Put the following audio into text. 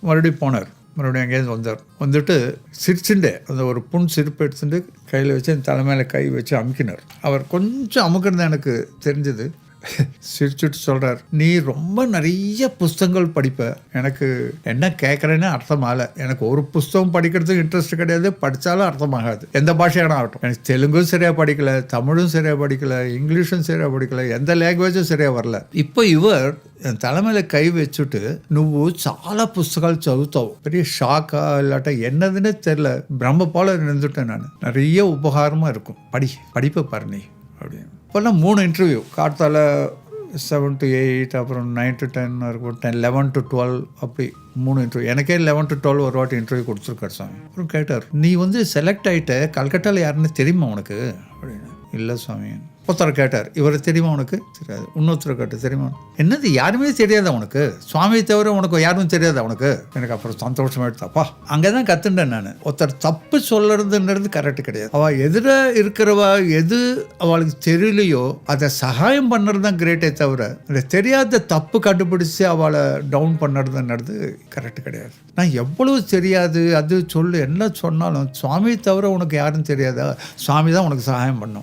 மறுபடியும் போனார். மறுபடியும் எங்கேயாவது வந்தார். வந்துட்டு சிரிச்சுட்டு அந்த ஒரு புண் சிரிப்பு எடுத்துட்டு கையில் வச்சு என் தலைமையில கை வச்சு அமுக்கினார். அவர் கொஞ்சம் அமுக்கிறது எனக்கு தெரிஞ்சது. சிரிச்சுட்டு சொல்கிறார், நீ ரொம்ப நிறைய புஸ்தகங்கள் படிப்ப, எனக்கு என்ன கேட்குறேன்னு அர்த்தமாகல. எனக்கு ஒரு புஸ்தகம் படிக்கிறதுக்கு இன்ட்ரெஸ்ட் கிடையாது, படித்தாலும் அர்த்தமாகாது. எந்த பாஷையான ஆகட்டும். எனக்கு தெலுங்கும் சரியாக படிக்கலை, தமிழும் சரியாக படிக்கலை, இங்கிலீஷும் சரியாக படிக்கலை, எந்த லாங்குவேஜும் சரியாக வரல. இப்போ இவர் என் தலைமையில கை வச்சுட்டு నువ్వు చాలా పుస్తకాలు చదువుతావు, பெரிய ஷாக்கா இல்லாட்டா என்னதுன்னு தெரில, பிரம்ம போல இருந்துட்டேன் நான். நிறைய உபகாரமாக இருக்கும், படிப்பை பாரு நீ அப்படின்னு. இப்போல்லாம் 3 இன்டர்வியூ, கார்த்தால 7 to 8, அப்புறம் 9 to 10 இருக்கும், 11 to 12 அப்படி 3 இன்டர்வியூ. எனக்கே 11 to 12 ஒரு வாட்டி இன்டர்வியூ கொடுத்துருக்காரு சாமி. அப்புறம் கேட்டார், நீ செலக்ட் ஆகிட்ட, கல்கட்டாவில் யாருன்னு தெரியுமா உனக்கு அப்படின்னு. இல்லை சாமி. ஒருத்தர் கேட்டார், இவரை தெரியுமா உனக்கு? தெரியாது. இன்னொருத்தர் கேட்டார், தெரியுமா? என்னது யாருமே தெரியாதா உனக்கு? சுவாமியை தவிர உனக்கு யாரும் தெரியாதா உனக்கு? எனக்கு அப்புறம் சந்தோஷமாயிடுதாப்பா. அங்கே தான் கற்றுண்டேன் நான். ஒருத்தர் தப்பு சொல்லுறதுன்றது கரெக்டு கிடையாது. அவள் எதிர இருக்கிறவா எது அவளுக்கு தெரியலையோ அதை சகாயம் பண்ணுறது தான் கிரேட்டே தவிர அந்த தெரியாத தப்பு கண்டுபிடிச்சி அவளை டவுன் பண்ணுறதுன்றது கரெக்டு கிடையாது. நான் எவ்வளவு தெரியாது அது சொல்லு என்ன சொன்னாலும் சுவாமியை தவிர உனக்கு யாரும் தெரியாதா? சுவாமி தான் உனக்கு சகாயம் பண்ணும்.